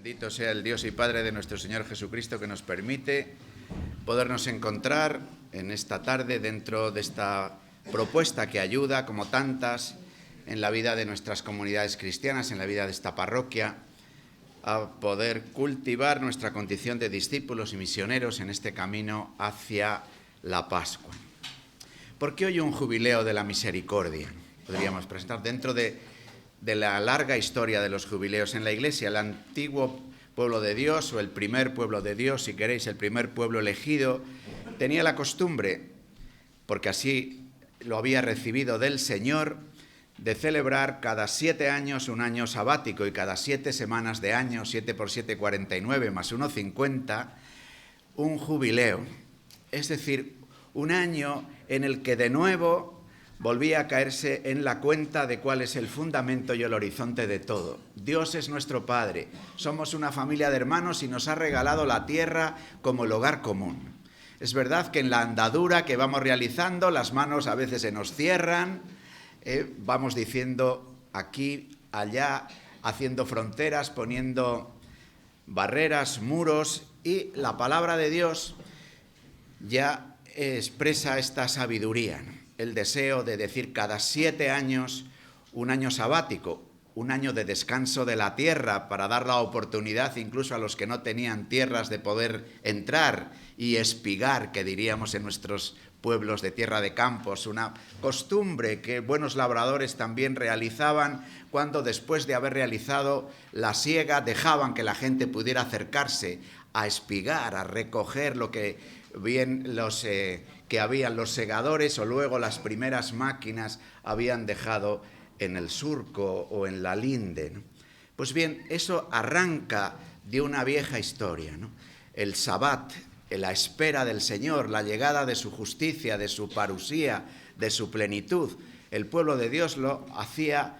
Bendito sea el Dios y Padre de nuestro Señor Jesucristo, que nos permite podernos encontrar en esta tarde dentro de esta propuesta que ayuda, como tantas, en la vida de nuestras comunidades cristianas, en la vida de esta parroquia, a poder cultivar nuestra condición de discípulos y misioneros en este camino hacia la Pascua. ¿Por qué hoy un jubileo de la misericordia? Podríamos presentar dentro de la larga historia de los jubileos en la Iglesia. El antiguo pueblo de Dios, o el primer pueblo de Dios, si queréis, el primer pueblo elegido, tenía la costumbre, porque así lo había recibido del Señor, de celebrar cada 7 años un año sabático y cada 7 semanas de año, 7 por 7, 49, más 1, 50, un jubileo. Es decir, un año en el que de nuevo volvía a caerse en la cuenta de cuál es el fundamento y el horizonte de todo. Dios es nuestro Padre, somos una familia de hermanos y nos ha regalado la tierra como el hogar común. Es verdad que en la andadura que vamos realizando, las manos a veces se nos cierran, vamos diciendo aquí, allá, haciendo fronteras, poniendo barreras, muros, y la palabra de Dios ya expresa esta sabiduría, ¿no? El deseo de decir cada 7 años un año sabático, un año de descanso de la tierra para dar la oportunidad incluso a los que no tenían tierras de poder entrar y espigar, que diríamos en nuestros pueblos de tierra de campos, una costumbre que buenos labradores también realizaban cuando después de haber realizado la siega dejaban que la gente pudiera acercarse a espigar, a recoger lo que bien que habían los segadores o luego las primeras máquinas habían dejado en el surco o en la linde, ¿no? Pues bien, eso arranca de una vieja historia, ¿no? El Sabbat, la espera del Señor, la llegada de su justicia, de su parusía, de su plenitud. El pueblo de Dios lo hacía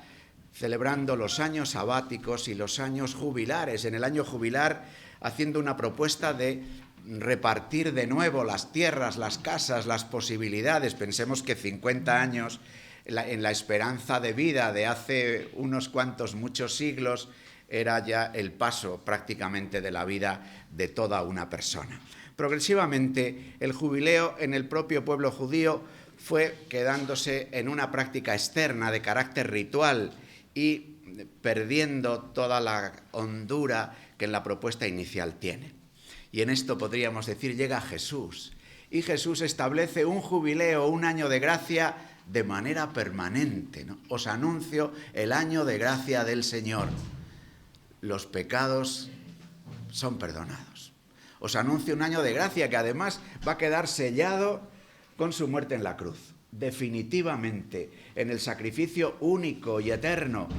celebrando los años sabáticos y los años jubilares. En el año jubilar, haciendo una propuesta de repartir de nuevo las tierras, las casas, las posibilidades. Pensemos que 50 años en la esperanza de vida de hace unos cuantos, muchos siglos, era ya el paso prácticamente de la vida de toda una persona. Progresivamente, el jubileo en el propio pueblo judío fue quedándose en una práctica externa de carácter ritual y perdiendo toda la hondura que en la propuesta inicial tiene. Y en esto podríamos decir, llega Jesús. Y Jesús establece un jubileo, un año de gracia de manera permanente, ¿no? Os anuncio el año de gracia del Señor. Los pecados son perdonados. Os anuncio un año de gracia que además va a quedar sellado con su muerte en la cruz. Definitivamente, en el sacrificio único y eterno,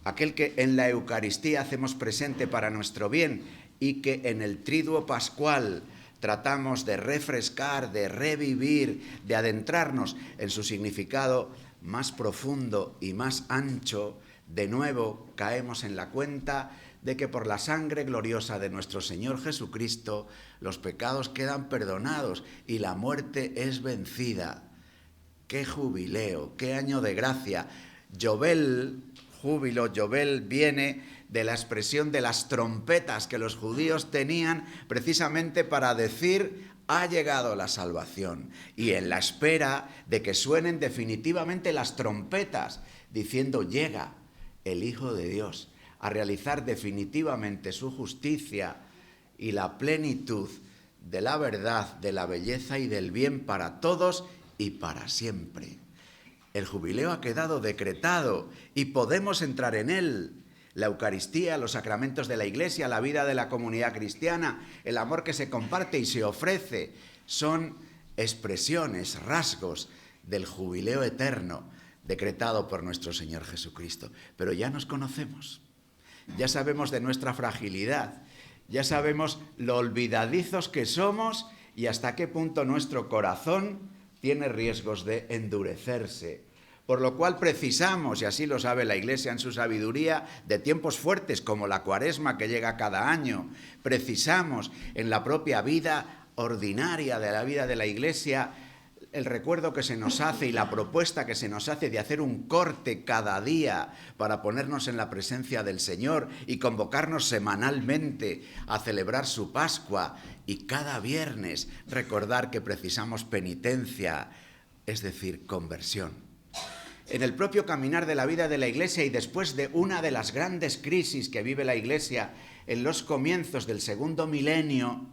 aquel que en la Eucaristía hacemos presente para nuestro bien, y que en el triduo pascual tratamos de refrescar, de revivir, de adentrarnos en su significado más profundo y más ancho, de nuevo caemos en la cuenta de que por la sangre gloriosa de nuestro Señor Jesucristo los pecados quedan perdonados y la muerte es vencida. ¡Qué jubileo! ¡Qué año de gracia! Yobel, júbilo, Yobel viene de la expresión de las trompetas que los judíos tenían precisamente para decir ha llegado la salvación, y en la espera de que suenen definitivamente las trompetas diciendo llega el Hijo de Dios a realizar definitivamente su justicia y la plenitud de la verdad, de la belleza y del bien para todos y para siempre. El jubileo ha quedado decretado y podemos entrar en él. La Eucaristía, los sacramentos de la Iglesia, la vida de la comunidad cristiana, el amor que se comparte y se ofrece, son expresiones, rasgos del jubileo eterno decretado por nuestro Señor Jesucristo. Pero ya nos conocemos, ya sabemos de nuestra fragilidad, ya sabemos lo olvidadizos que somos y hasta qué punto nuestro corazón tiene riesgos de endurecerse. Por lo cual precisamos, y así lo sabe la Iglesia en su sabiduría, de tiempos fuertes como la Cuaresma que llega cada año. Precisamos en la propia vida ordinaria de la vida de la Iglesia el recuerdo que se nos hace y la propuesta que se nos hace de hacer un corte cada día para ponernos en la presencia del Señor y convocarnos semanalmente a celebrar su Pascua y cada viernes recordar que precisamos penitencia, es decir, conversión. En el propio caminar de la vida de la Iglesia y después de una de las grandes crisis que vive la Iglesia en los comienzos del segundo milenio,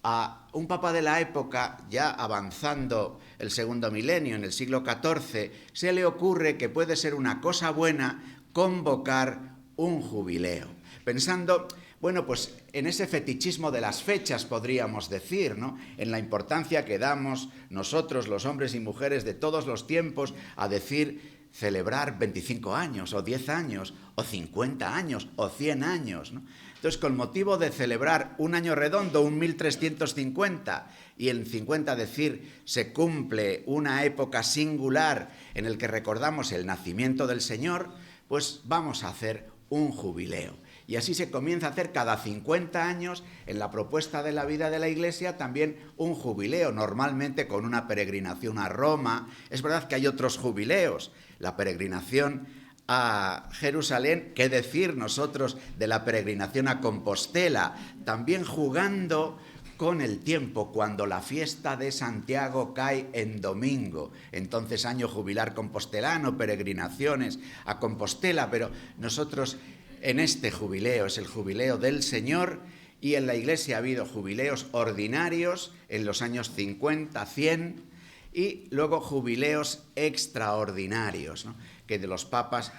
a un papa de la época, ya avanzando el segundo milenio, en el siglo XIV, se le ocurre que puede ser una cosa buena convocar un jubileo. Pensando, bueno, pues en ese fetichismo de las fechas, podríamos decir, ¿no? En la importancia que damos nosotros, los hombres y mujeres de todos los tiempos, a decir celebrar 25 años, o 10 años, o 50 años, o 100 años, ¿no? Entonces, con motivo de celebrar un año redondo, un 1350, y en 50 decir se cumple una época singular en el que recordamos el nacimiento del Señor, pues vamos a hacer un jubileo. Y así se comienza a hacer cada 50 años, en la propuesta de la vida de la Iglesia, también un jubileo, normalmente con una peregrinación a Roma. Es verdad que hay otros jubileos, la peregrinación a Jerusalén, qué decir nosotros de la peregrinación a Compostela, también jugando con el tiempo, cuando la fiesta de Santiago cae en domingo, entonces año jubilar compostelano, peregrinaciones a Compostela, pero nosotros en este jubileo, es el jubileo del Señor, y en la Iglesia ha habido jubileos ordinarios en los años 50, 100, y luego jubileos extraordinarios, ¿no?, que de los papas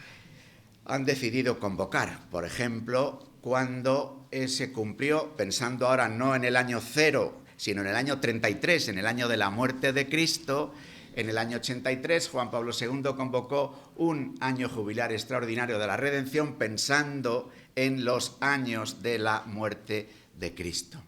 han decidido convocar. Por ejemplo, cuando se cumplió, pensando ahora no en el año 0, sino en el año 33, en el año de la muerte de Cristo, en el año 83, Juan Pablo II convocó un año jubilar extraordinario de la redención pensando en los años de la muerte de Cristo.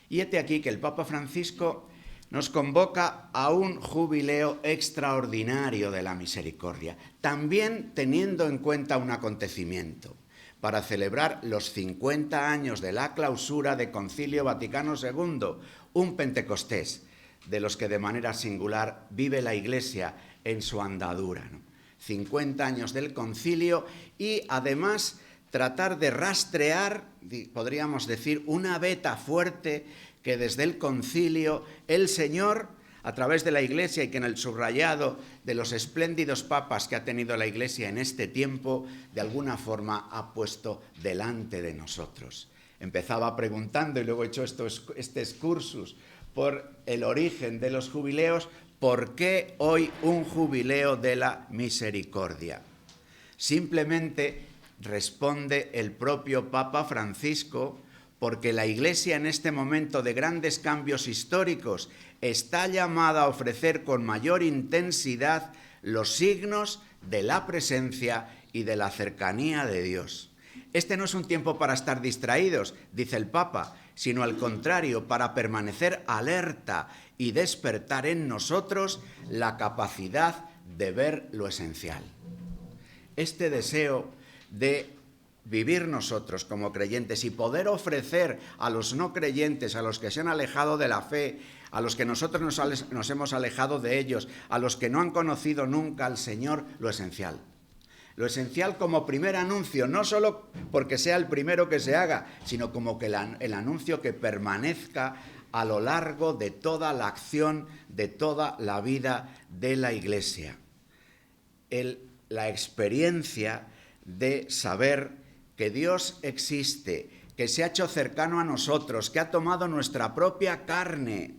Y hete aquí que el Papa Francisco nos convoca a un jubileo extraordinario de la misericordia, también teniendo en cuenta un acontecimiento, para celebrar los 50 años de la clausura de Concilio Vaticano II, un Pentecostés, de los que de manera singular vive la Iglesia en su andadura, ¿no? 50 años del concilio y además tratar de rastrear, podríamos decir, una veta fuerte que desde el concilio el Señor, a través de la Iglesia y que en el subrayado de los espléndidos papas que ha tenido la Iglesia en este tiempo, de alguna forma ha puesto delante de nosotros. Empezaba preguntando y luego he hecho este excursus por el origen de los jubileos. ¿Por qué hoy un jubileo de la misericordia? Simplemente responde el propio Papa Francisco, porque la Iglesia en este momento de grandes cambios históricos está llamada a ofrecer con mayor intensidad los signos de la presencia y de la cercanía de Dios. Este no es un tiempo para estar distraídos, dice el Papa, sino al contrario, para permanecer alerta y despertar en nosotros la capacidad de ver lo esencial. Este deseo de vivir nosotros como creyentes y poder ofrecer a los no creyentes, a los que se han alejado de la fe, a los que nosotros nos hemos alejado de ellos, a los que no han conocido nunca al Señor, lo esencial. Lo esencial como primer anuncio, no solo porque sea el primero que se haga, sino como que el anuncio que permanezca a lo largo de toda la acción, de toda la vida de la Iglesia. La experiencia de saber que Dios existe, que se ha hecho cercano a nosotros, que ha tomado nuestra propia carne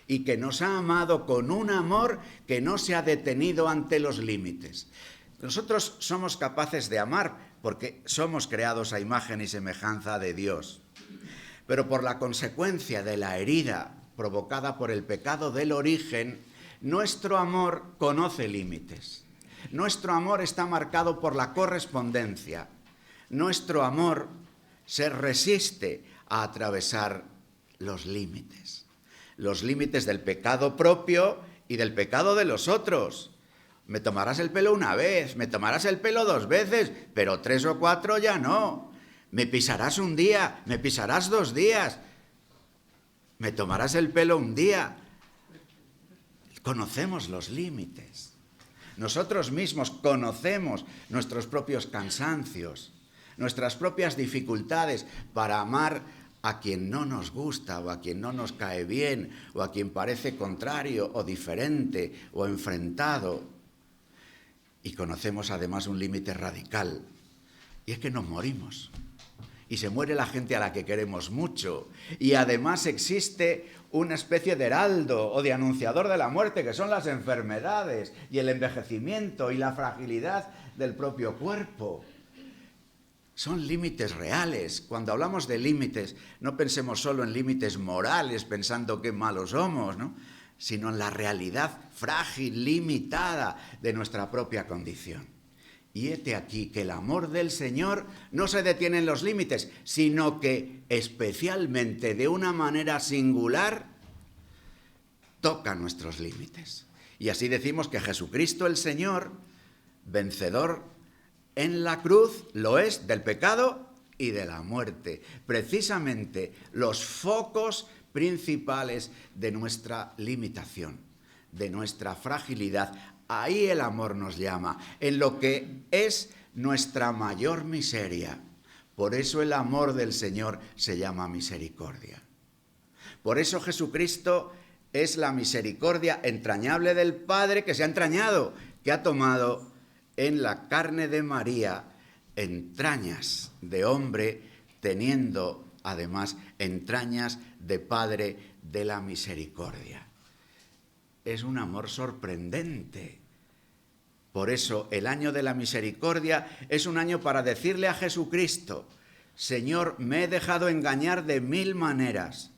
y que nos ha amado con un amor que no se ha detenido ante los límites. Nosotros somos capaces de amar porque somos creados a imagen y semejanza de Dios. Pero por la consecuencia de la herida provocada por el pecado del origen, nuestro amor conoce límites. Nuestro amor está marcado por la correspondencia. Nuestro amor se resiste a atravesar los límites del pecado propio y del pecado de los otros. Me tomarás el pelo una vez, me tomarás el pelo 2 veces, pero 3 o 4 ya no. Me pisarás un día, me pisarás 2 días, me tomarás el pelo un día. conocemos los límites. Nosotros mismos conocemos nuestros propios cansancios, nuestras propias dificultades para amar a quien no nos gusta o a quien no nos cae bien o a quien parece contrario o diferente o enfrentado. Y conocemos además un límite radical, y es que nos morimos. Y se muere la gente a la que queremos mucho. Y además existe una especie de heraldo o de anunciador de la muerte, que son las enfermedades y el envejecimiento y la fragilidad del propio cuerpo. Son límites reales. Cuando hablamos de límites, no pensemos solo en límites morales, pensando qué malos somos, ¿no? Sino en la realidad frágil, limitada de nuestra propia condición. Y hete aquí que el amor del Señor no se detiene en los límites, sino que especialmente de una manera singular toca nuestros límites. Y así decimos que Jesucristo el Señor, vencedor en la cruz, lo es del pecado y de la muerte. Precisamente los focos principales de nuestra limitación, de nuestra fragilidad. Ahí el amor nos llama, en lo que es nuestra mayor miseria. Por eso el amor del Señor se llama misericordia. Por eso Jesucristo es la misericordia entrañable del Padre que se ha entrañado, que ha tomado en la carne de María entrañas de hombre, teniendo además entrañas de Padre de la misericordia. Es un amor sorprendente. Por eso el año de la misericordia es un año para decirle a Jesucristo: Señor, me he dejado engañar de 1000 maneras.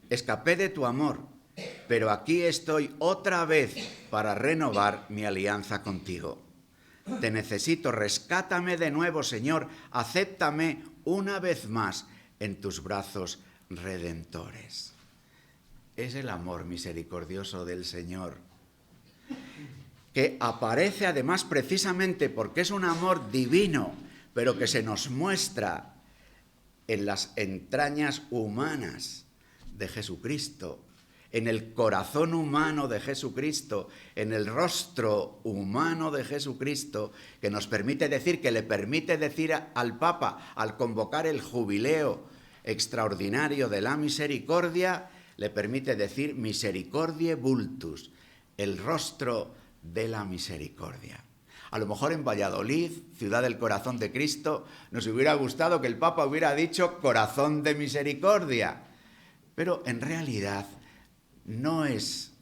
Escapé de tu amor, pero aquí estoy otra vez para renovar mi alianza contigo. Te necesito, rescátame de nuevo, Señor, acéptame una vez más en tus brazos redentores. Es el amor misericordioso del Señor, que aparece además precisamente porque es un amor divino, pero que se nos muestra en las entrañas humanas de Jesucristo, en el corazón humano de Jesucristo, en el rostro humano de Jesucristo, que nos permite decir, que le permite decir al Papa, al convocar el jubileo extraordinario de la misericordia, le permite decir misericordiae vultus, el rostro de la misericordia. A lo mejor en Valladolid, ciudad del corazón de Cristo, nos hubiera gustado que el Papa hubiera dicho corazón de misericordia, pero en realidad no es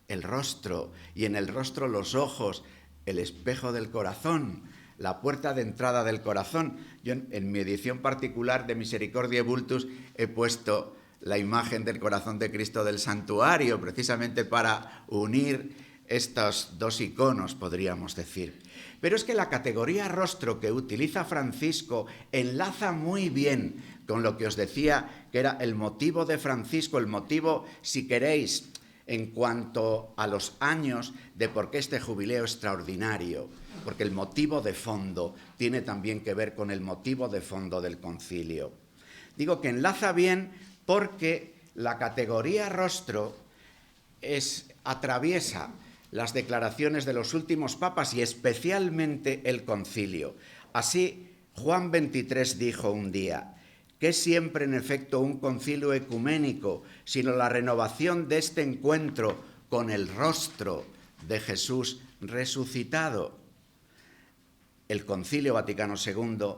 el rostro, y en el rostro los ojos, el espejo del corazón, la puerta de entrada del corazón. Yo en mi edición particular de Misericordiae Vultus he puesto la imagen del corazón de Cristo del santuario, precisamente para unir estos dos iconos, podríamos decir. Pero es que la categoría rostro que utiliza Francisco enlaza muy bien con lo que os decía que era el motivo de Francisco, el motivo, si queréis, en cuanto a los años de por qué este jubileo extraordinario, porque el motivo de fondo tiene también que ver con el motivo de fondo del concilio. Digo que enlaza bien porque la categoría rostro atraviesa las declaraciones de los últimos papas y especialmente el concilio. Así, Juan XXIII dijo un día: ¿qué es siempre en efecto un concilio ecuménico, sino la renovación de este encuentro con el rostro de Jesús resucitado? El Concilio Vaticano II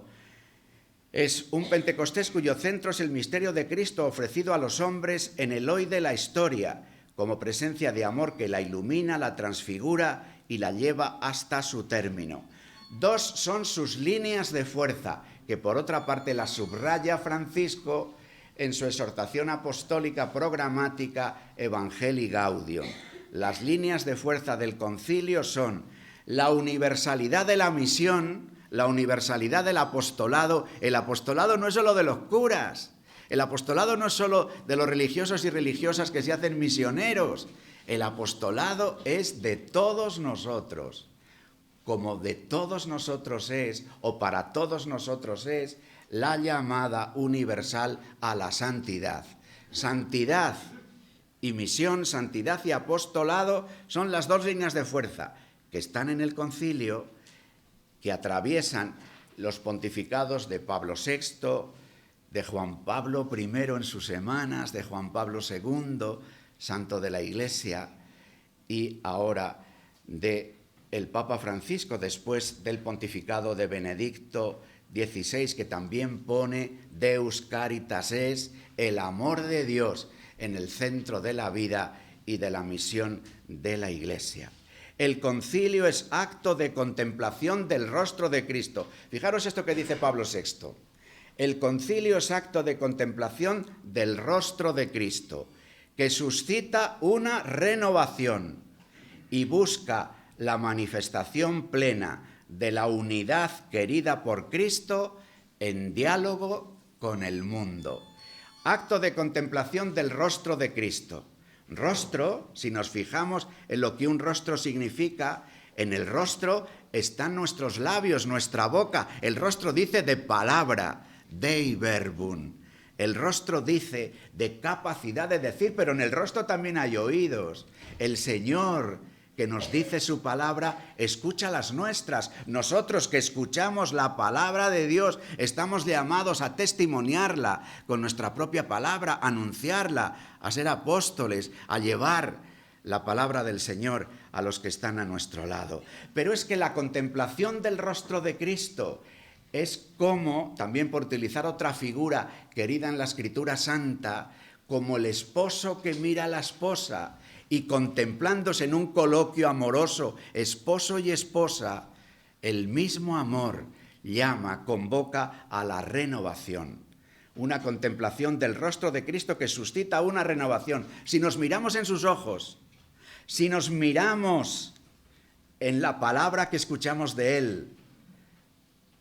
es un Pentecostés cuyo centro es el misterio de Cristo ofrecido a los hombres en el hoy de la historia, como presencia de amor que la ilumina, la transfigura y la lleva hasta su término. 2 son sus líneas de fuerza, que por otra parte las subraya Francisco en su exhortación apostólica programática Evangelii Gaudium. Las líneas de fuerza del concilio son la universalidad de la misión, la universalidad del apostolado. El apostolado no es solo de los curas, el apostolado no es solo de los religiosos y religiosas que se hacen misioneros, el apostolado es de todos nosotros. Como de todos nosotros es, o para todos nosotros es, la llamada universal a la santidad. Santidad y misión, santidad y apostolado son las dos líneas de fuerza que están en el concilio, que atraviesan los pontificados de Pablo VI, de Juan Pablo I en sus semanas, de Juan Pablo II, santo de la Iglesia, y ahora de el Papa Francisco, después del pontificado de Benedicto XVI, que también pone Deus Caritas es, el amor de Dios, en el centro de la vida y de la misión de la Iglesia. El concilio es acto de contemplación del rostro de Cristo. Fijaros esto que dice Pablo VI. El concilio es acto de contemplación del rostro de Cristo, que suscita una renovación y busca la manifestación plena de la unidad querida por Cristo en diálogo con el mundo. Acto de contemplación del rostro de Cristo. Rostro, si nos fijamos en lo que un rostro significa, en el rostro están nuestros labios, nuestra boca. El rostro dice de palabra, Dei verbum. El rostro dice de capacidad de decir, pero en el rostro también hay oídos. El Señor, que nos dice su palabra, escucha las nuestras. Nosotros que escuchamos la palabra de Dios, estamos llamados a testimoniarla con nuestra propia palabra, a anunciarla, a ser apóstoles, a llevar la palabra del Señor a los que están a nuestro lado. Pero es que la contemplación del rostro de Cristo es como, también por utilizar otra figura querida en la Escritura Santa, como el esposo que mira a la esposa y contemplándose en un coloquio amoroso, esposo y esposa, el mismo amor llama, convoca a la renovación. Una contemplación del rostro de Cristo que suscita una renovación. Si nos miramos en sus ojos, si nos miramos en la palabra que escuchamos de Él,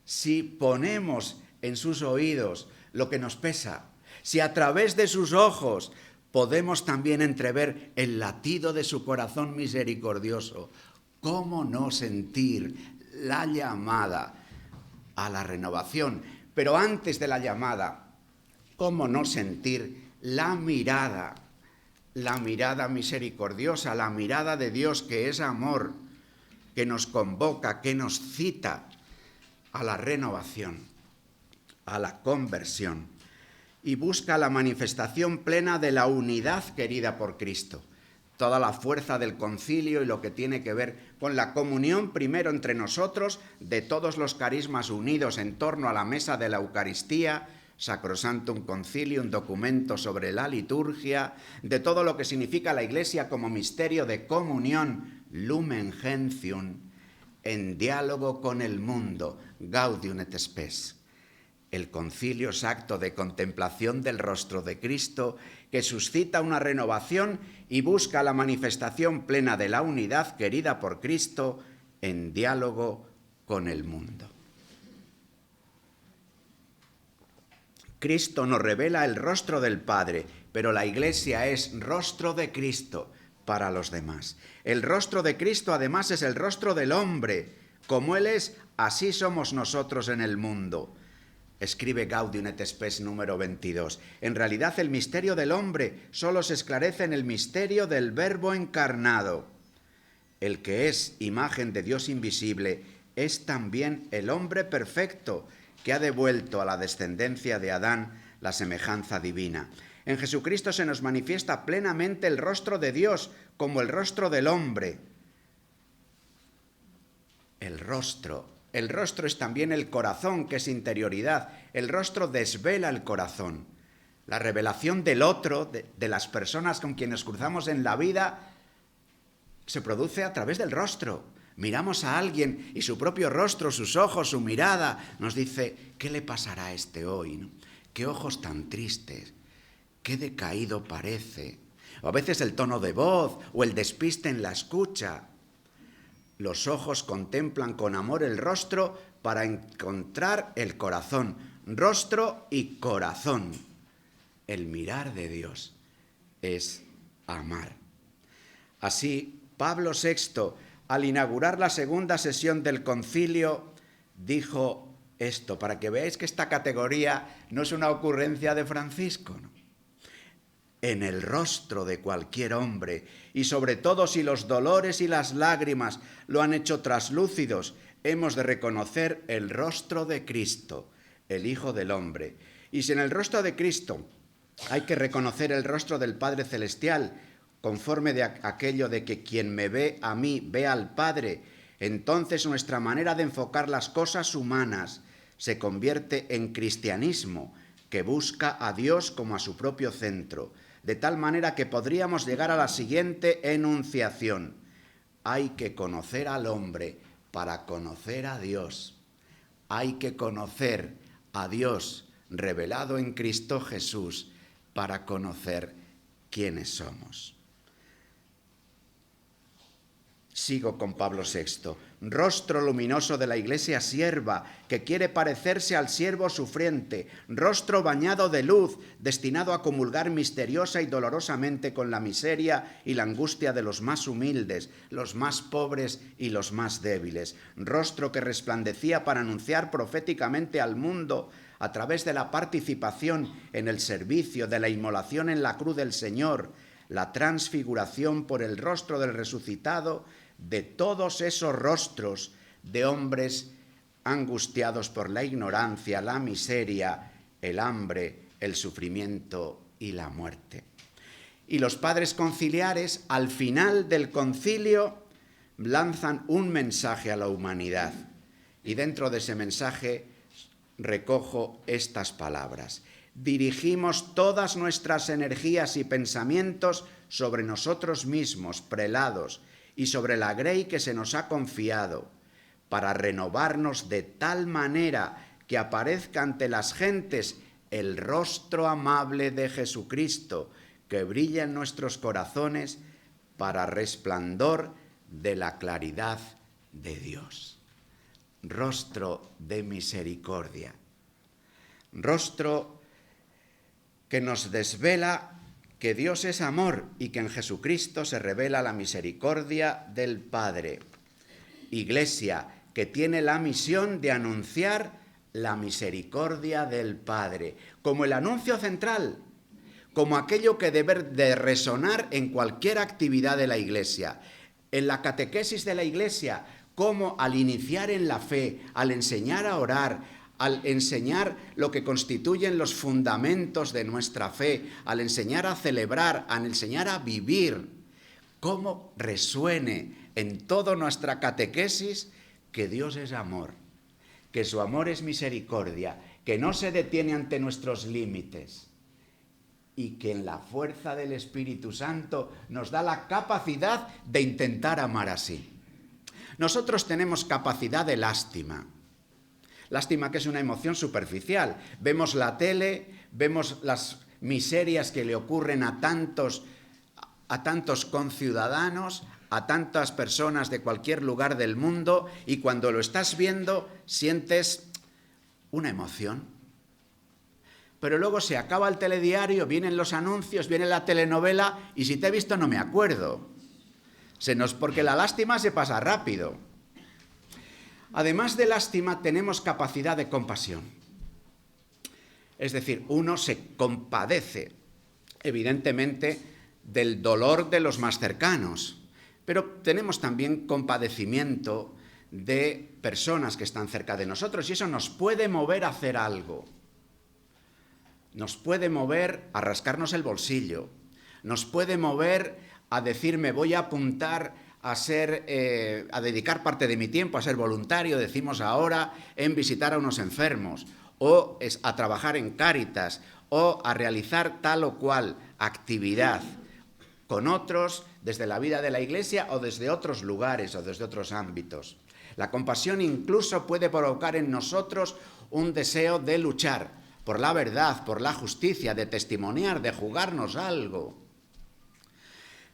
si ponemos en sus oídos lo que nos pesa, si a través de sus ojos podemos también entrever el latido de su corazón misericordioso, ¿cómo no sentir la llamada a la renovación? Pero antes de la llamada, ¿cómo no sentir la mirada misericordiosa, la mirada de Dios que es amor, que nos convoca, que nos cita a la renovación, a la conversión, y busca la manifestación plena de la unidad querida por Cristo. Toda la fuerza del concilio y lo que tiene que ver con la comunión primero entre nosotros de todos los carismas unidos en torno a la mesa de la Eucaristía, Sacrosanctum Concilium, documento sobre la liturgia, de todo lo que significa la Iglesia como misterio de comunión, Lumen Gentium, en diálogo con el mundo, Gaudium et Spes. El concilio es acto de contemplación del rostro de Cristo que suscita una renovación y busca la manifestación plena de la unidad querida por Cristo en diálogo con el mundo. Cristo nos revela el rostro del Padre, pero la Iglesia es rostro de Cristo para los demás. El rostro de Cristo además es el rostro del hombre. Como Él es, así somos nosotros en el mundo. Escribe Gaudium et Spes número 22. En realidad el misterio del hombre solo se esclarece en el misterio del Verbo encarnado. El que es imagen de Dios invisible es también el hombre perfecto que ha devuelto a la descendencia de Adán la semejanza divina. En Jesucristo se nos manifiesta plenamente el rostro de Dios como el rostro del hombre. El rostro es también el corazón, que es interioridad. El rostro desvela el corazón. La revelación del otro, de las personas con quienes cruzamos en la vida, se produce a través del rostro. Miramos a alguien y su propio rostro, sus ojos, su mirada, nos dice, ¿qué le pasará a este hoy? ¿No? ¿Qué ojos tan tristes? ¿Qué decaído parece? O a veces el tono de voz o el despiste en la escucha. Los ojos contemplan con amor el rostro para encontrar el corazón. Rostro y corazón. El mirar de Dios es amar. Así, Pablo VI, al inaugurar la segunda sesión del concilio, dijo esto, para que veáis que esta categoría no es una ocurrencia de Francisco, ¿no? en el rostro de cualquier hombre, y sobre todo si los dolores y las lágrimas lo han hecho traslúcidos, hemos de reconocer el rostro de Cristo, el Hijo del Hombre. Y si en el rostro de Cristo hay que reconocer el rostro del Padre Celestial, conforme de aquello de que quien me ve a mí ve al Padre, entonces nuestra manera de enfocar las cosas humanas se convierte en cristianismo, que busca a Dios como a su propio centro, de tal manera que podríamos llegar a la siguiente enunciación: hay que conocer al hombre para conocer a Dios. Hay que conocer a Dios revelado en Cristo Jesús para conocer quiénes somos. Sigo con Pablo VI. Rostro luminoso de la iglesia sierva, que quiere parecerse al siervo sufriente. Rostro bañado de luz, destinado a comulgar misteriosa y dolorosamente con la miseria y la angustia de los más humildes, los más pobres y los más débiles. Rostro que resplandecía para anunciar proféticamente al mundo, a través de la participación en el servicio de la inmolación en la cruz del Señor, la transfiguración por el rostro del resucitado de todos esos rostros de hombres angustiados por la ignorancia, la miseria, el hambre, el sufrimiento y la muerte. Y los padres conciliares, al final del concilio, lanzan un mensaje a la humanidad. Y dentro de ese mensaje recojo estas palabras: dirigimos todas nuestras energías y pensamientos sobre nosotros mismos, prelados, y sobre la grey que se nos ha confiado, para renovarnos de tal manera que aparezca ante las gentes el rostro amable de Jesucristo, que brilla en nuestros corazones para resplandor de la claridad de Dios. Rostro de misericordia. Rostro que nos desvela que Dios es amor y que en Jesucristo se revela la misericordia del Padre. Iglesia que tiene la misión de anunciar la misericordia del Padre, como el anuncio central, como aquello que debe de resonar en cualquier actividad de la Iglesia, en la catequesis de la Iglesia, como al iniciar en la fe, al enseñar a orar, al enseñar lo que constituyen los fundamentos de nuestra fe, al enseñar a celebrar, al enseñar a vivir, cómo resuene en toda nuestra catequesis que Dios es amor, que su amor es misericordia, que no se detiene ante nuestros límites y que en la fuerza del Espíritu Santo nos da la capacidad de intentar amar así. Nosotros tenemos capacidad de lástima. Lástima, que es una emoción superficial. Vemos la tele, vemos las miserias que le ocurren a tantos conciudadanos, a tantas personas de cualquier lugar del mundo, y cuando lo estás viendo sientes una emoción. Pero luego se acaba el telediario, vienen los anuncios, viene la telenovela, y si te he visto no me acuerdo. Porque la lástima se pasa rápido. Además de lástima, tenemos capacidad de compasión. Es decir, uno se compadece, evidentemente, del dolor de los más cercanos, pero tenemos también compadecimiento de personas que están cerca de nosotros, y eso nos puede mover a hacer algo. Nos puede mover a rascarnos el bolsillo, nos puede mover a decir: me voy a apuntar a dedicar parte de mi tiempo a ser voluntario, decimos ahora, en visitar a unos enfermos, o a trabajar en Cáritas, o a realizar tal o cual actividad con otros desde la vida de la Iglesia o desde otros lugares o desde otros ámbitos. La compasión incluso puede provocar en nosotros un deseo de luchar por la verdad, por la justicia, de testimoniar, de jugarnos algo.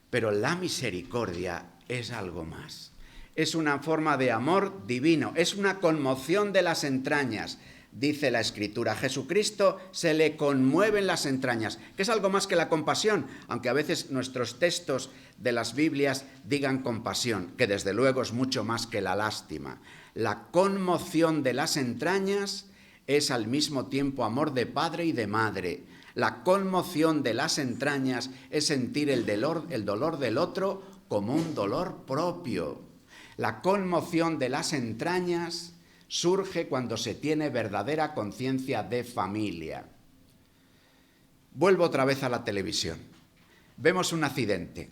Pero la misericordia es algo más. Es una forma de amor divino, es una conmoción de las entrañas. Dice la Escritura: Jesucristo se le conmueven las entrañas, que es algo más que la compasión, aunque a veces nuestros textos de las Biblias digan compasión, que desde luego es mucho más que la lástima. La conmoción de las entrañas es al mismo tiempo amor de padre y de madre. La conmoción de las entrañas es sentir el dolor del otro como un dolor propio. La conmoción de las entrañas surge cuando se tiene verdadera conciencia de familia. Vuelvo otra vez a la televisión. Vemos un accidente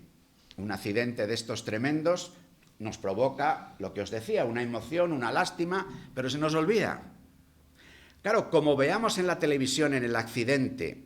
de estos tremendos, nos provoca, lo que os decía, una emoción, una lástima, pero se nos olvida. Claro, como veamos en la televisión, en el accidente,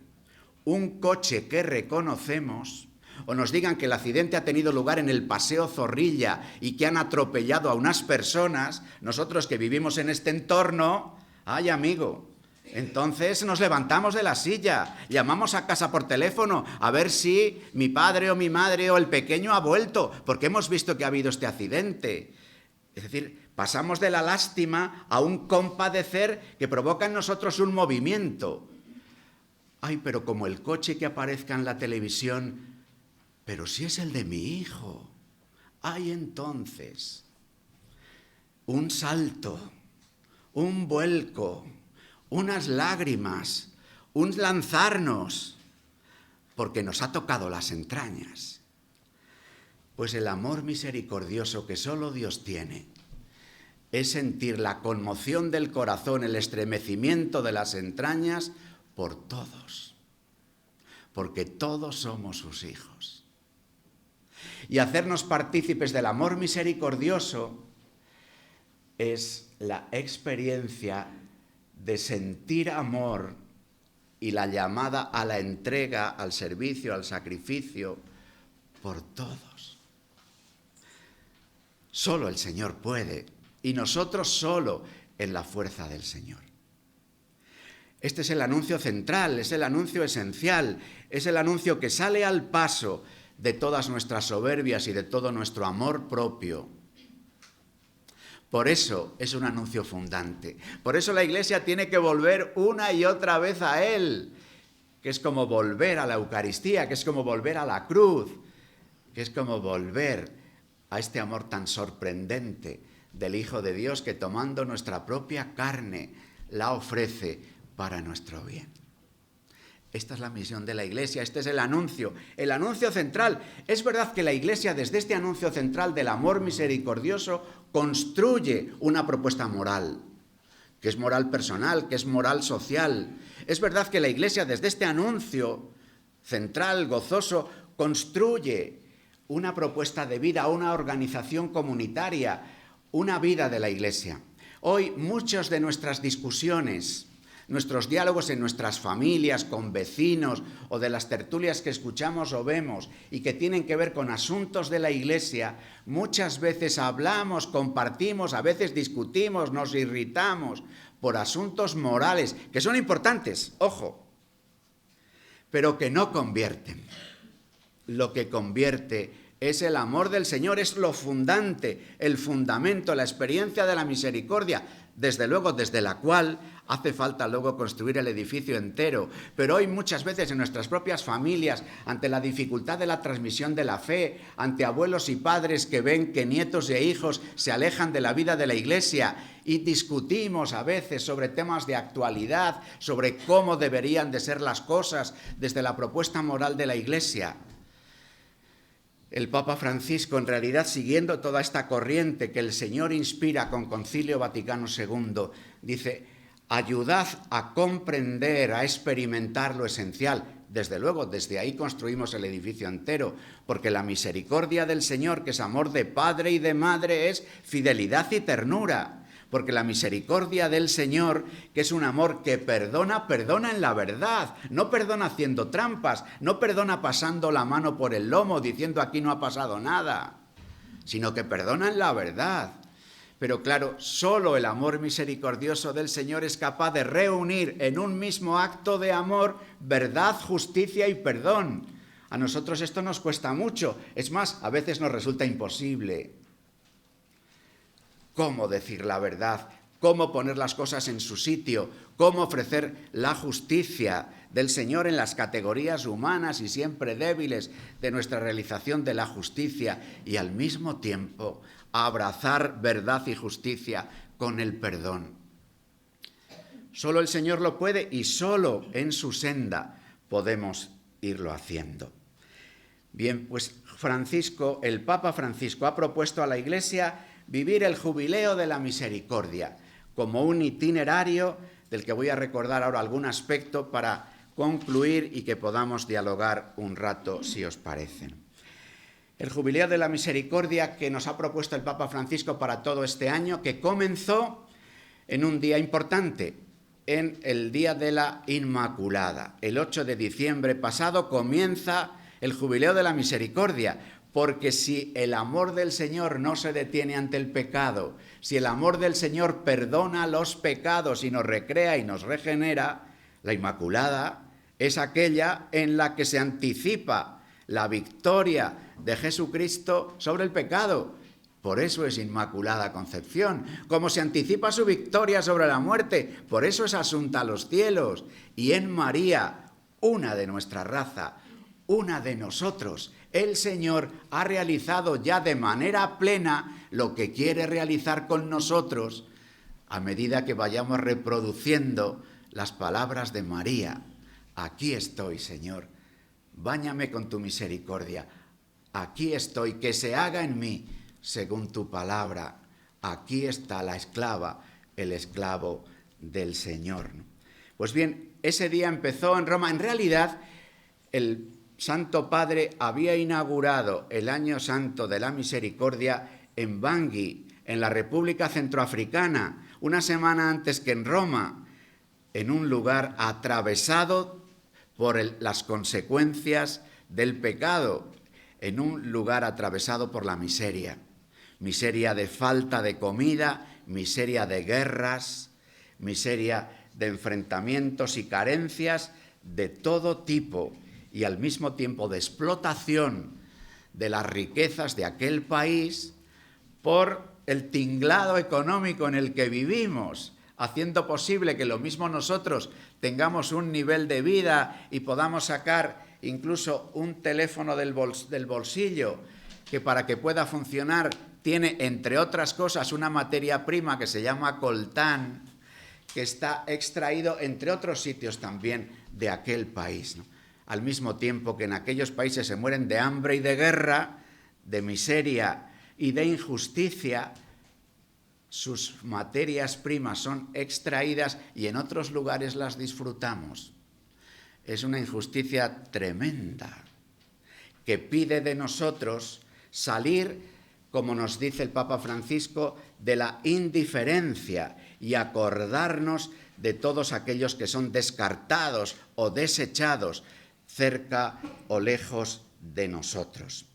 un coche que reconocemos, o nos digan que el accidente ha tenido lugar en el Paseo Zorrilla y que han atropellado a unas personas, nosotros que vivimos en este entorno, ¡ay, amigo! Entonces nos levantamos de la silla, llamamos a casa por teléfono a ver si mi padre o mi madre o el pequeño ha vuelto, porque hemos visto que ha habido este accidente. Es decir, pasamos de la lástima a un compadecer que provoca en nosotros un movimiento. Ay, pero como el coche que aparezca en la televisión, pero si es el de mi hijo. Ay, entonces, un salto, un vuelco, unas lágrimas, un lanzarnos, porque nos ha tocado las entrañas. Pues el amor misericordioso que solo Dios tiene es sentir la conmoción del corazón, el estremecimiento de las entrañas por todos, porque todos somos sus hijos. Y hacernos partícipes del amor misericordioso es la experiencia de sentir amor y la llamada a la entrega, al servicio, al sacrificio por todos. Solo el Señor puede, y nosotros solo en la fuerza del Señor. Este es el anuncio central, es el anuncio esencial, es el anuncio que sale al paso de todas nuestras soberbias y de todo nuestro amor propio. Por eso es un anuncio fundante. Por eso la Iglesia tiene que volver una y otra vez a Él, que es como volver a la Eucaristía, que es como volver a la cruz, que es como volver a este amor tan sorprendente del Hijo de Dios que tomando nuestra propia carne la ofrece para nuestro bien. Esta es la misión de la Iglesia, este es el anuncio central. Es verdad que la Iglesia, desde este anuncio central del amor misericordioso, construye una propuesta moral, que es moral personal, que es moral social. Es verdad que la Iglesia, desde este anuncio central, gozoso, construye una propuesta de vida, una organización comunitaria, una vida de la Iglesia. Hoy, muchas de nuestras discusiones, nuestros diálogos en nuestras familias, con vecinos o de las tertulias que escuchamos o vemos y que tienen que ver con asuntos de la Iglesia, muchas veces hablamos, compartimos, a veces discutimos, nos irritamos por asuntos morales, que son importantes, ojo, pero que no convierten. Lo que convierte es el amor del Señor, es lo fundante, el fundamento, la experiencia de la misericordia, desde luego desde la cual hace falta luego construir el edificio entero. Pero hoy muchas veces en nuestras propias familias, ante la dificultad de la transmisión de la fe, ante abuelos y padres que ven que nietos e hijos se alejan de la vida de la Iglesia y discutimos a veces sobre temas de actualidad, sobre cómo deberían de ser las cosas desde la propuesta moral de la Iglesia. El Papa Francisco, en realidad, siguiendo toda esta corriente que el Señor inspira con Concilio Vaticano II, dice: ayudad a comprender, a experimentar lo esencial. Desde luego, desde ahí construimos el edificio entero, porque la misericordia del Señor, que es amor de padre y de madre, es fidelidad y ternura. Porque la misericordia del Señor, que es un amor que perdona, perdona en la verdad, no perdona haciendo trampas, no perdona pasando la mano por el lomo diciendo aquí no ha pasado nada, sino que perdona en la verdad. Pero claro, solo el amor misericordioso del Señor es capaz de reunir en un mismo acto de amor verdad, justicia y perdón. A nosotros esto nos cuesta mucho, es más, a veces nos resulta imposible. Cómo decir la verdad, cómo poner las cosas en su sitio, cómo ofrecer la justicia del Señor en las categorías humanas y siempre débiles de nuestra realización de la justicia y al mismo tiempo abrazar verdad y justicia con el perdón. Solo el Señor lo puede y solo en su senda podemos irlo haciendo. Bien, pues el Papa Francisco ha propuesto a la Iglesia vivir el Jubileo de la Misericordia como un itinerario del que voy a recordar ahora algún aspecto para concluir y que podamos dialogar un rato, si os parece. El Jubileo de la Misericordia que nos ha propuesto el Papa Francisco para todo este año, que comenzó en un día importante, en el Día de la Inmaculada. El 8 de diciembre pasado comienza el Jubileo de la Misericordia, porque si el amor del Señor no se detiene ante el pecado, si el amor del Señor perdona los pecados y nos recrea y nos regenera, la Inmaculada es aquella en la que se anticipa la victoria de Jesucristo sobre el pecado. Por eso es Inmaculada Concepción. Como se anticipa su victoria sobre la muerte, por eso es asunta a los cielos. Y en María, una de nuestra raza, una de nosotros, el Señor ha realizado ya de manera plena lo que quiere realizar con nosotros a medida que vayamos reproduciendo las palabras de María. Aquí estoy, Señor, báñame con tu misericordia. Aquí estoy, que se haga en mí según tu palabra. Aquí está la esclava, el esclavo del Señor. Pues bien, ese día empezó en Roma. En realidad, el Santo Padre había inaugurado el Año Santo de la Misericordia en Bangui, en la República Centroafricana, una semana antes que en Roma, en un lugar atravesado por las consecuencias del pecado, en un lugar atravesado por la miseria. Miseria de falta de comida, miseria de guerras, miseria de enfrentamientos y carencias de todo tipo, y al mismo tiempo de explotación de las riquezas de aquel país por el tinglado económico en el que vivimos, haciendo posible que lo mismo nosotros tengamos un nivel de vida y podamos sacar incluso un teléfono del bolsillo que para que pueda funcionar tiene, entre otras cosas, una materia prima que se llama coltán, que está extraído, entre otros sitios también, de aquel país, ¿no? Al mismo tiempo que en aquellos países se mueren de hambre y de guerra, de miseria y de injusticia, sus materias primas son extraídas y en otros lugares las disfrutamos. Es una injusticia tremenda que pide de nosotros salir, como nos dice el Papa Francisco, de la indiferencia y acordarnos de todos aquellos que son descartados o desechados cerca o lejos de nosotros.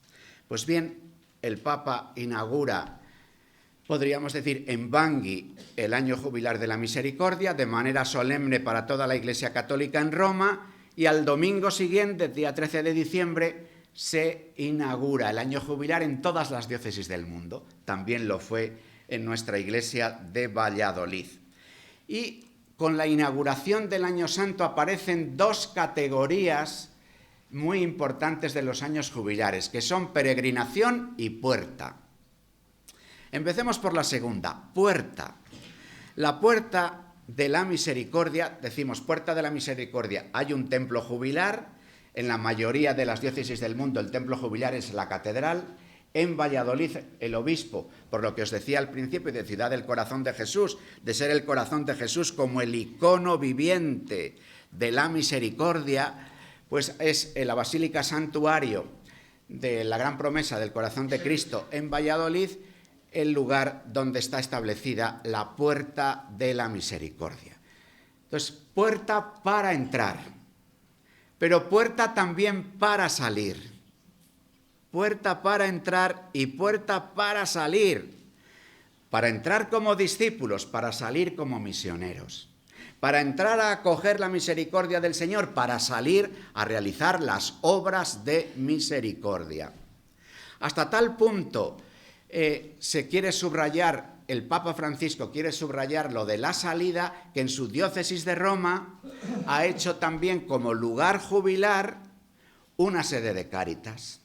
Pues bien, el Papa inaugura, podríamos decir, en Bangui el año jubilar de la misericordia, de manera solemne para toda la Iglesia Católica en Roma, y al domingo siguiente, día 13 de diciembre, se inaugura el año jubilar en todas las diócesis del mundo. También lo fue en nuestra iglesia de Valladolid. Y con la inauguración del Año Santo aparecen dos categorías muy importantes de los años jubilares, que son peregrinación y puerta. Empecemos por la segunda, puerta. La puerta de la misericordia, decimos puerta de la misericordia, hay un templo jubilar, en la mayoría de las diócesis del mundo el templo jubilar es la catedral. En Valladolid, el obispo, por lo que os decía al principio, de Ciudad del Corazón de Jesús, de ser el corazón de Jesús como el icono viviente de la misericordia, pues es la Basílica Santuario de la Gran Promesa del Corazón de Cristo en Valladolid, el lugar donde está establecida la puerta de la misericordia. Entonces, puerta para entrar, pero puerta también para salir. Puerta para entrar y puerta para salir. Para entrar como discípulos, para salir como misioneros. Para entrar a acoger la misericordia del Señor, para salir a realizar las obras de misericordia. Hasta tal punto se quiere subrayar, el Papa Francisco quiere subrayar lo de la salida, que en su diócesis de Roma ha hecho también como lugar jubilar una sede de Cáritas.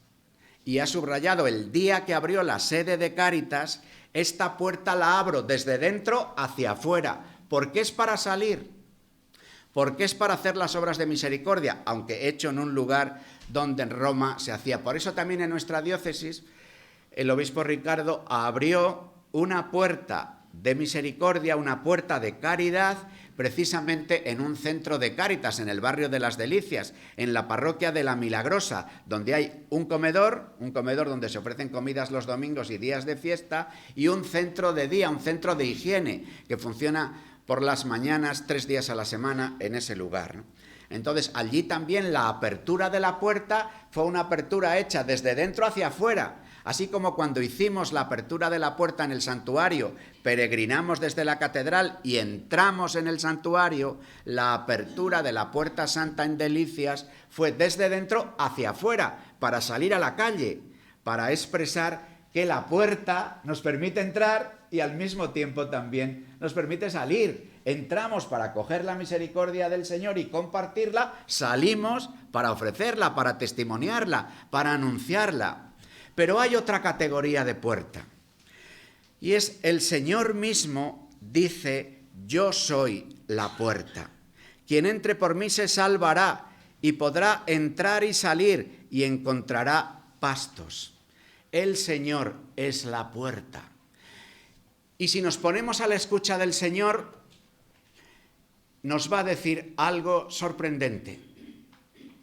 Y ha subrayado el día que abrió la sede de Cáritas, esta puerta la abro desde dentro hacia afuera, porque es para salir. porque es para hacer las obras de misericordia, aunque hecho en un lugar donde en Roma se hacía. Por eso también en nuestra diócesis el obispo Ricardo abrió una puerta de misericordia, una puerta de caridad, precisamente en un centro de Cáritas, en el barrio de Las Delicias, en la parroquia de La Milagrosa, donde hay un comedor donde se ofrecen comidas los domingos y días de fiesta, y un centro de día, un centro de higiene, que funciona por las mañanas 3 días a la semana en ese lugar, ¿no? Entonces, allí también la apertura de la puerta fue una apertura hecha desde dentro hacia afuera. Así como cuando hicimos la apertura de la puerta en el santuario, peregrinamos desde la catedral y entramos en el santuario, la apertura de la Puerta Santa en Delicias fue desde dentro hacia afuera, para salir a la calle, para expresar que la puerta nos permite entrar y al mismo tiempo también nos permite salir. Entramos para coger la misericordia del Señor y compartirla, salimos para ofrecerla, para testimoniarla, para anunciarla. Pero hay otra categoría de puerta, y es el Señor mismo dice: yo soy la puerta. Quien entre por mí se salvará y podrá entrar y salir y encontrará pastos. El Señor es la puerta. Y si nos ponemos a la escucha del Señor, nos va a decir algo sorprendente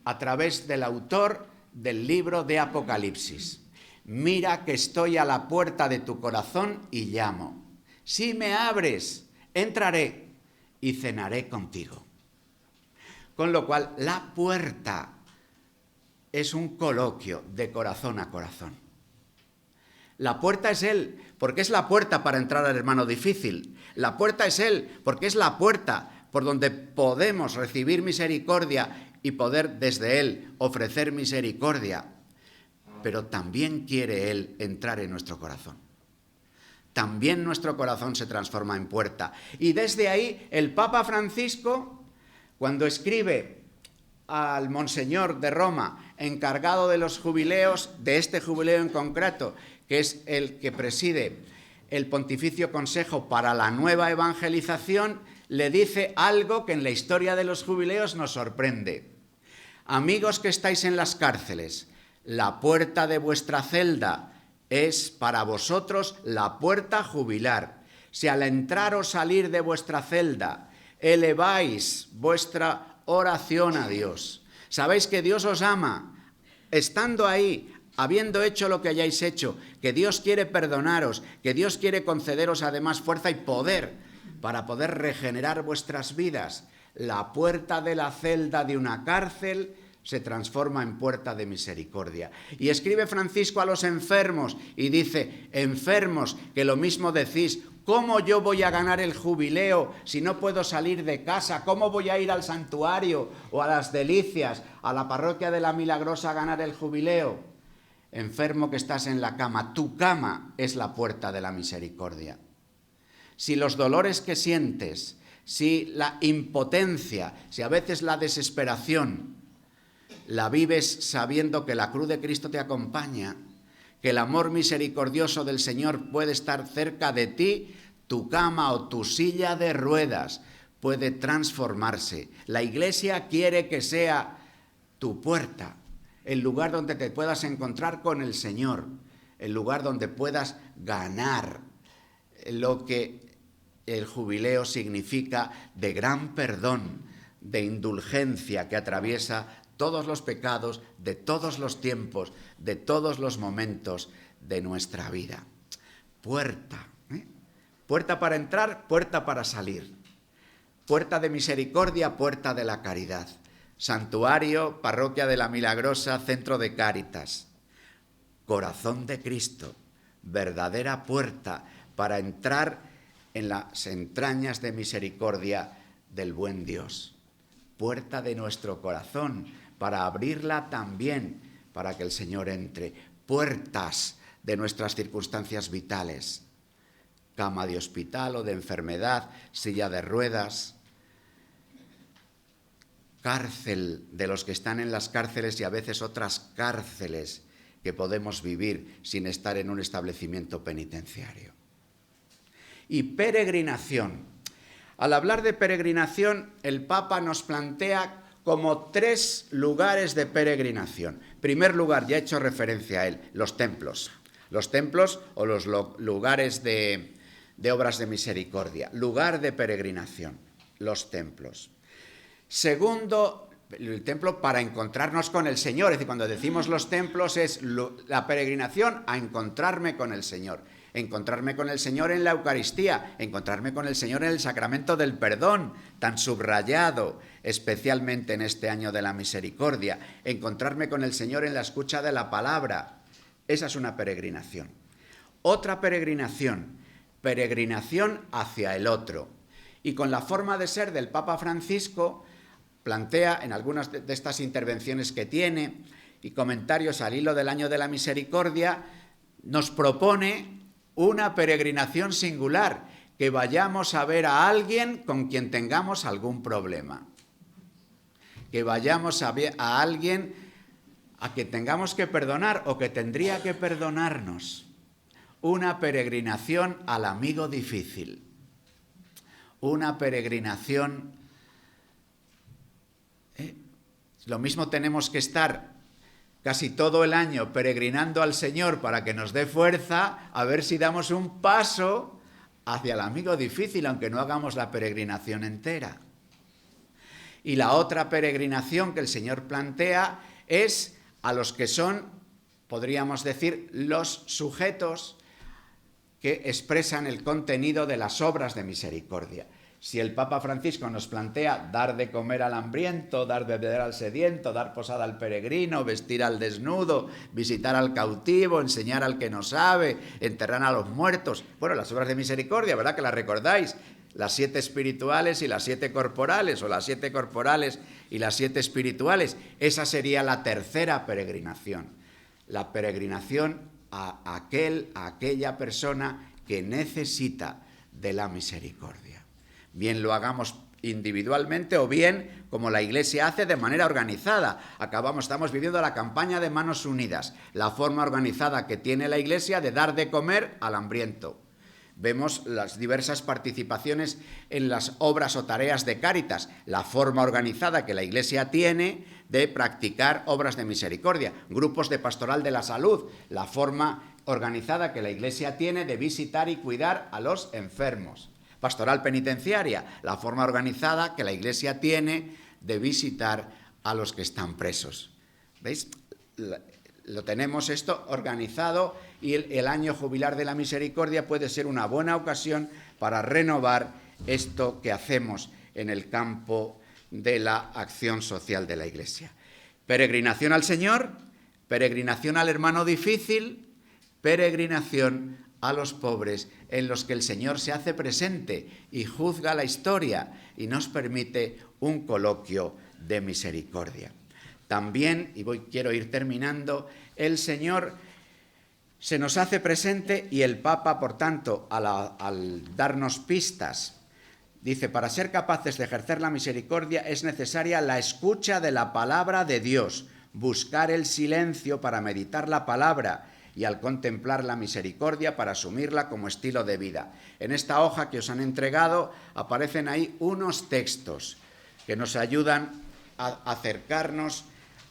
a través del autor del libro de Apocalipsis. Mira que estoy a la puerta de tu corazón y llamo. Si me abres, entraré y cenaré contigo. Con lo cual, la puerta es un coloquio de corazón a corazón. La puerta es Él, porque es la puerta para entrar al hermano difícil. La puerta es Él, porque es la puerta por donde podemos recibir misericordia y poder desde Él ofrecer misericordia. Pero también quiere Él entrar en nuestro corazón. También nuestro corazón se transforma en puerta. Y desde ahí el Papa Francisco, cuando escribe al Monseñor de Roma, encargado de los jubileos, de este jubileo en concreto, que es el que preside el Pontificio Consejo para la Nueva Evangelización, le dice algo que en la historia de los jubileos nos sorprende. Amigos que estáis en las cárceles, la puerta de vuestra celda es para vosotros la puerta jubilar. Si al entrar o salir de vuestra celda eleváis vuestra oración a Dios, sabéis que Dios os ama, estando ahí, habiendo hecho lo que hayáis hecho, que Dios quiere perdonaros, que Dios quiere concederos además fuerza y poder para poder regenerar vuestras vidas. La puerta de la celda de una cárcel se transforma en puerta de misericordia. Y escribe Francisco a los enfermos y dice: enfermos, que lo mismo decís, ¿cómo yo voy a ganar el jubileo si no puedo salir de casa? ¿Cómo voy a ir al santuario o a Las Delicias, a la parroquia de La Milagrosa a ganar el jubileo? Enfermo que estás en la cama, tu cama es la puerta de la misericordia. Si los dolores que sientes, si la impotencia, si a veces la desesperación, la vives sabiendo que la cruz de Cristo te acompaña, que el amor misericordioso del Señor puede estar cerca de ti, tu cama o tu silla de ruedas puede transformarse. La Iglesia quiere que sea tu puerta, el lugar donde te puedas encontrar con el Señor, el lugar donde puedas ganar lo que el jubileo significa de gran perdón, de indulgencia que atraviesa todos los pecados de todos los tiempos, de todos los momentos de nuestra vida. Puerta, puerta para entrar, puerta para salir. Puerta de misericordia, puerta de la caridad. Santuario, parroquia de La Milagrosa, centro de Cáritas. Corazón de Cristo, verdadera puerta para entrar en las entrañas de misericordia del buen Dios. Puerta de nuestro corazón, para abrirla también, para que el Señor entre. Puertas de nuestras circunstancias vitales. Cama de hospital o de enfermedad, silla de ruedas. Cárcel de los que están en las cárceles y a veces otras cárceles que podemos vivir sin estar en un establecimiento penitenciario. Y peregrinación. Al hablar de peregrinación, el Papa nos plantea como 3 lugares de peregrinación. Primer lugar, ya he hecho referencia a él, los templos. Los templos o los lugares de obras de misericordia. Lugar de peregrinación, los templos. Segundo, el templo para encontrarnos con el Señor. Es decir, cuando decimos los templos es la peregrinación a encontrarme con el Señor. Encontrarme con el Señor en la Eucaristía, encontrarme con el Señor en el sacramento del perdón, tan subrayado, especialmente en este año de la misericordia, encontrarme con el Señor en la escucha de la palabra. Esa es una peregrinación. Otra peregrinación hacia el otro. Y con la forma de ser del Papa Francisco, plantea en algunas de estas intervenciones que tiene y comentarios al hilo del año de la misericordia, nos propone una peregrinación singular, que vayamos a ver a alguien con quien tengamos algún problema. Que vayamos a ver a alguien a quien tengamos que perdonar o que tendría que perdonarnos. Una peregrinación al amigo difícil. Una peregrinación. Lo mismo tenemos que estar casi todo el año peregrinando al Señor para que nos dé fuerza, a ver si damos un paso hacia el amigo difícil, aunque no hagamos la peregrinación entera. Y la otra peregrinación que el Señor plantea es a los que son, podríamos decir, los sujetos que expresan el contenido de las obras de misericordia. Si el Papa Francisco nos plantea dar de comer al hambriento, dar de beber al sediento, dar posada al peregrino, vestir al desnudo, visitar al cautivo, enseñar al que no sabe, enterrar a los muertos. Bueno, las obras de misericordia, ¿verdad que las recordáis? Las 7 espirituales y las 7 corporales, o las 7 corporales y las 7 espirituales. Esa sería la tercera peregrinación. La peregrinación a aquella persona que necesita de la misericordia. Bien lo hagamos individualmente o bien, como la Iglesia hace, de manera organizada. Estamos viviendo la campaña de Manos Unidas, la forma organizada que tiene la Iglesia de dar de comer al hambriento. Vemos las diversas participaciones en las obras o tareas de Cáritas, la forma organizada que la Iglesia tiene de practicar obras de misericordia, grupos de pastoral de la salud, la forma organizada que la Iglesia tiene de visitar y cuidar a los enfermos. Pastoral penitenciaria, la forma organizada que la Iglesia tiene de visitar a los que están presos. ¿Veis? Lo tenemos esto organizado y el año jubilar de la misericordia puede ser una buena ocasión para renovar esto que hacemos en el campo de la acción social de la Iglesia. Peregrinación al Señor, peregrinación al hermano difícil, peregrinación a los pobres, en los que el Señor se hace presente y juzga la historia y nos permite un coloquio de misericordia. También, y quiero ir terminando, el Señor se nos hace presente y el Papa, por tanto, al darnos pistas, dice, para ser capaces de ejercer la misericordia es necesaria la escucha de la palabra de Dios, buscar el silencio para meditar la palabra y al contemplar la misericordia para asumirla como estilo de vida. En esta hoja que os han entregado aparecen ahí unos textos que nos ayudan a acercarnos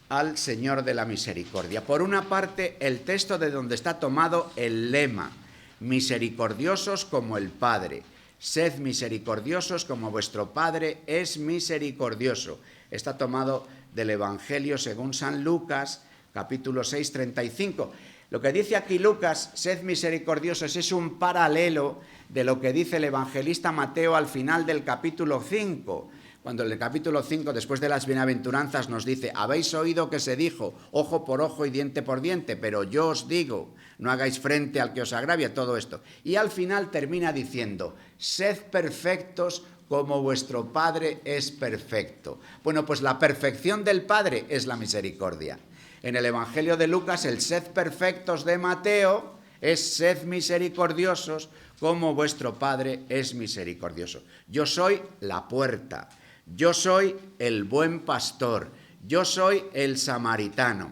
al Señor de la misericordia. Por una parte, el texto de donde está tomado el lema, misericordiosos como el Padre. Sed misericordiosos como vuestro Padre es misericordioso. Está tomado del Evangelio según San Lucas, capítulo 6, 35. Lo que dice aquí Lucas, sed misericordiosos, es un paralelo de lo que dice el evangelista Mateo al final del capítulo 5. Cuando en el capítulo 5, después de las bienaventuranzas, nos dice, habéis oído que se dijo, ojo por ojo y diente por diente, pero yo os digo, no hagáis frente al que os agravia, todo esto. Y al final termina diciendo, sed perfectos como vuestro Padre es perfecto. Bueno, pues la perfección del Padre es la misericordia. En el Evangelio de Lucas, el sed perfectos de Mateo es sed misericordiosos como vuestro Padre es misericordioso. Yo soy la puerta, yo soy el buen pastor, yo soy el samaritano.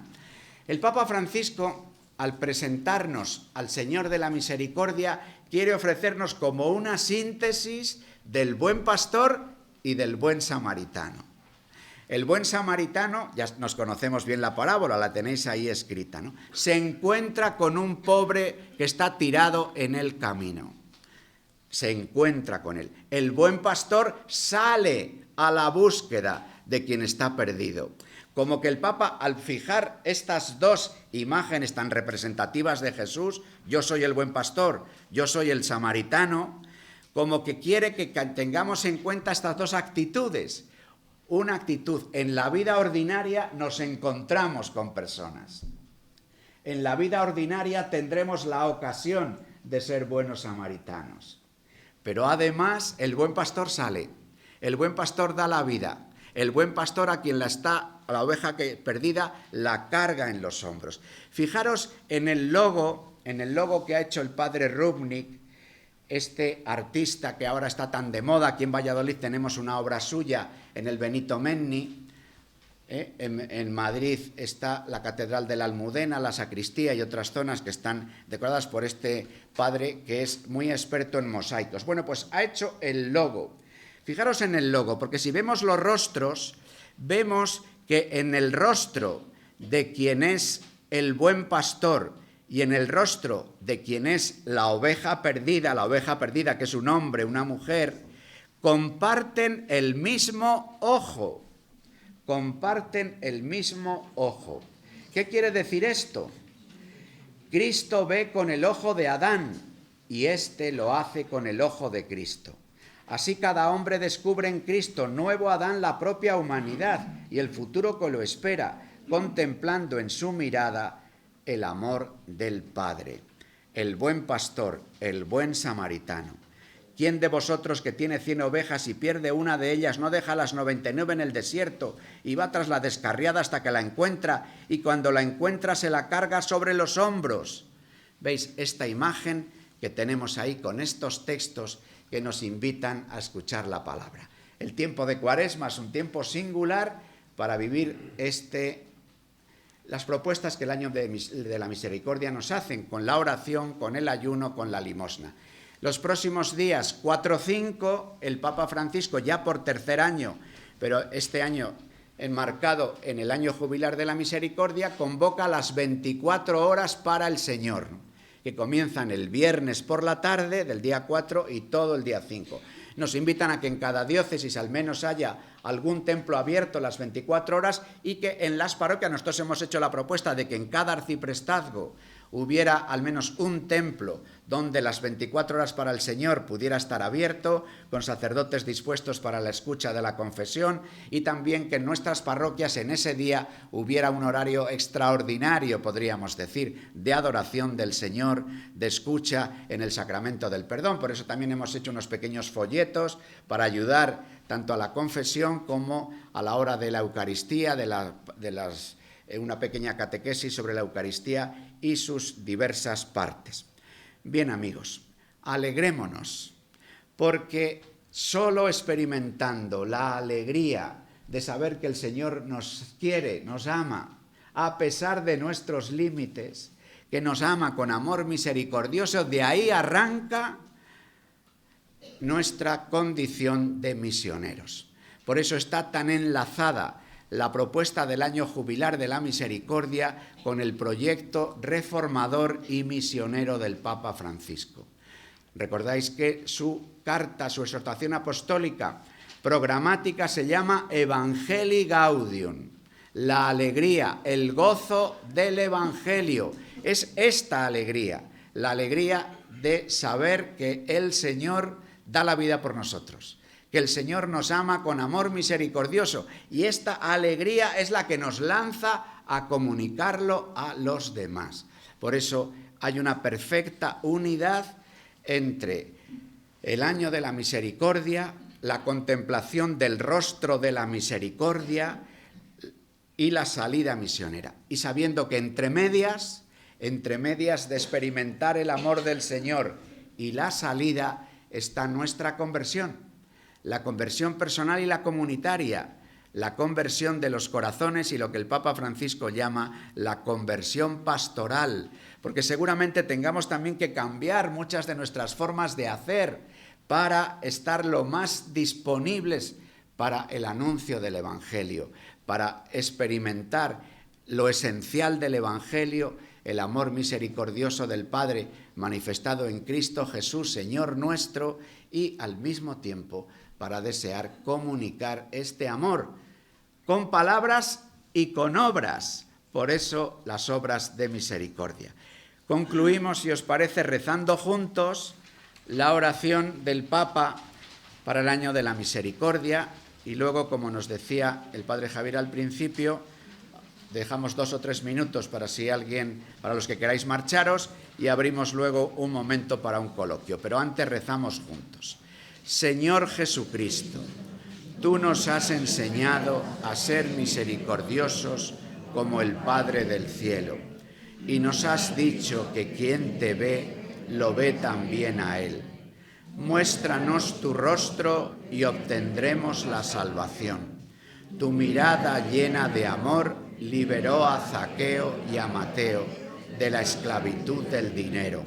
El Papa Francisco, al presentarnos al Señor de la misericordia, quiere ofrecernos como una síntesis del buen pastor y del buen samaritano. El buen samaritano, ya nos conocemos bien la parábola, la tenéis ahí escrita, ¿no? Se encuentra con un pobre que está tirado en el camino. Se encuentra con él. El buen pastor sale a la búsqueda de quien está perdido. Como que el Papa, al fijar estas dos imágenes tan representativas de Jesús, yo soy el buen pastor, yo soy el samaritano, como que quiere que tengamos en cuenta estas dos actitudes. Una actitud, en la vida ordinaria nos encontramos con personas. En la vida ordinaria tendremos la ocasión de ser buenos samaritanos. Pero además el buen pastor sale, el buen pastor da la vida, el buen pastor a quien la oveja perdida la carga en los hombros. Fijaros en el logo que ha hecho el padre Rubnik, este artista que ahora está tan de moda. Aquí en Valladolid tenemos una obra suya en el Benito Menni. En Madrid está la Catedral de la Almudena, la sacristía y otras zonas que están decoradas por este padre que es muy experto en mosaicos. Bueno, pues ha hecho el logo. Fijaros en el logo, porque si vemos los rostros, vemos que en el rostro de quien es el buen pastor y en el rostro de quien es la oveja perdida que es un hombre, una mujer, comparten el mismo ojo. Comparten el mismo ojo. ¿Qué quiere decir esto? Cristo ve con el ojo de Adán y éste lo hace con el ojo de Cristo. Así cada hombre descubre en Cristo, nuevo Adán, la propia humanidad y el futuro que lo espera, contemplando en su mirada el amor del Padre. El buen pastor, el buen samaritano. ¿Quién de vosotros que tiene 100 ovejas y pierde una de ellas no deja las 99 en el desierto y va tras la descarriada hasta que la encuentra y cuando la encuentra se la carga sobre los hombros? ¿Veis esta imagen que tenemos ahí con estos textos que nos invitan a escuchar la palabra? El tiempo de Cuaresma es un tiempo singular para vivir las propuestas que el año de la misericordia nos hacen, con la oración, con el ayuno, con la limosna. Los próximos días 4 o 5, el Papa Francisco, ya por tercer año, pero este año enmarcado en el año jubilar de la misericordia, convoca las 24 horas para el Señor, que comienzan el viernes por la tarde del día 4 y todo el día 5. Nos invitan a que en cada diócesis al menos haya algún templo abierto las 24 horas y que en las parroquias, nosotros hemos hecho la propuesta de que en cada arciprestazgo hubiera al menos un templo donde las 24 horas para el Señor pudiera estar abierto, con sacerdotes dispuestos para la escucha de la confesión, y también que en nuestras parroquias en ese día hubiera un horario extraordinario, podríamos decir, de adoración del Señor, de escucha en el sacramento del perdón. Por eso también hemos hecho unos pequeños folletos para ayudar tanto a la confesión como a la hora de la Eucaristía, una pequeña catequesis sobre la Eucaristía y sus diversas partes. Bien, amigos, alegrémonos, porque solo experimentando la alegría de saber que el Señor nos quiere, nos ama, a pesar de nuestros límites, que nos ama con amor misericordioso, de ahí arranca nuestra condición de misioneros. Por eso está tan enlazada la propuesta del año jubilar de la misericordia con el proyecto reformador y misionero del Papa Francisco. Recordáis que su carta, su exhortación apostólica programática se llama Evangelii Gaudium, la alegría, el gozo del Evangelio. Es esta alegría, la alegría de saber que el Señor da la vida por nosotros, que el Señor nos ama con amor misericordioso, y esta alegría es la que nos lanza a comunicarlo a los demás. Por eso hay una perfecta unidad entre el año de la misericordia, la contemplación del rostro de la misericordia y la salida misionera. Y sabiendo que entre medias de experimentar el amor del Señor y la salida está nuestra conversión. La conversión personal y la comunitaria, la conversión de los corazones y lo que el Papa Francisco llama la conversión pastoral, porque seguramente tengamos también que cambiar muchas de nuestras formas de hacer para estar lo más disponibles para el anuncio del Evangelio, para experimentar lo esencial del Evangelio, el amor misericordioso del Padre manifestado en Cristo Jesús, Señor nuestro, y al mismo tiempo para desear comunicar este amor con palabras y con obras. Por eso las obras de misericordia. Concluimos, si os parece, rezando juntos la oración del Papa para el año de la misericordia, y luego, como nos decía el Padre Javier al principio, dejamos 2 o 3 minutos para los que queráis marcharos, y abrimos luego un momento para un coloquio. Pero antes rezamos juntos. Señor Jesucristo, tú nos has enseñado a ser misericordiosos como el Padre del cielo, y nos has dicho que quien te ve, lo ve también a él. Muéstranos tu rostro y obtendremos la salvación. Tu mirada llena de amor liberó a Zaqueo y a Mateo de la esclavitud del dinero,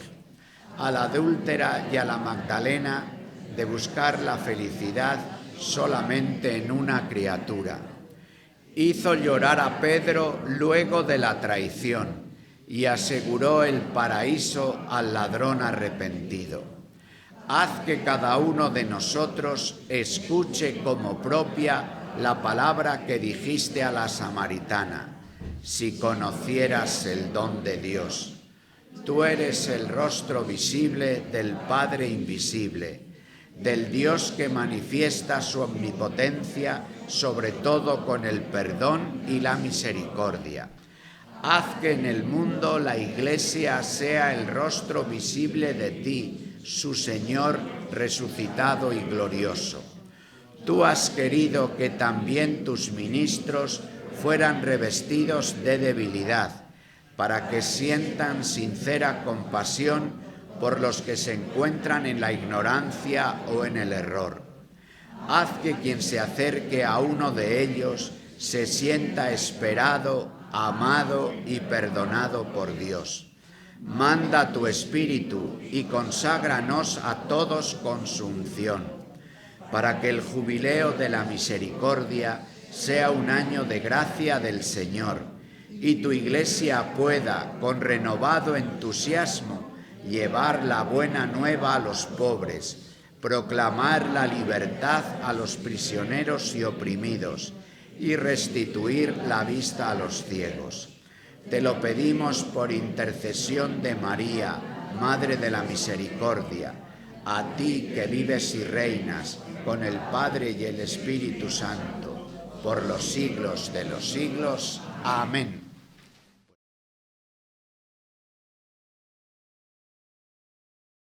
a la adúltera y a la Magdalena de buscar la felicidad solamente en una criatura. Hizo llorar a Pedro luego de la traición y aseguró el paraíso al ladrón arrepentido. Haz que cada uno de nosotros escuche como propia la palabra que dijiste a la samaritana: si conocieras el don de Dios. Tú eres el rostro visible del Padre invisible, del Dios que manifiesta su omnipotencia, sobre todo con el perdón y la misericordia. Haz que en el mundo la Iglesia sea el rostro visible de ti, su Señor resucitado y glorioso. Tú has querido que también tus ministros fueran revestidos de debilidad, para que sientan sincera compasión por los que se encuentran en la ignorancia o en el error. Haz que quien se acerque a uno de ellos se sienta esperado, amado y perdonado por Dios. Manda tu Espíritu y conságranos a todos con su unción, para que el jubileo de la misericordia sea un año de gracia del Señor, y tu Iglesia pueda, con renovado entusiasmo, llevar la buena nueva a los pobres, proclamar la libertad a los prisioneros y oprimidos, y restituir la vista a los ciegos. Te lo pedimos por intercesión de María, Madre de la Misericordia, a ti que vives y reinas con el Padre y el Espíritu Santo, por los siglos de los siglos. Amén.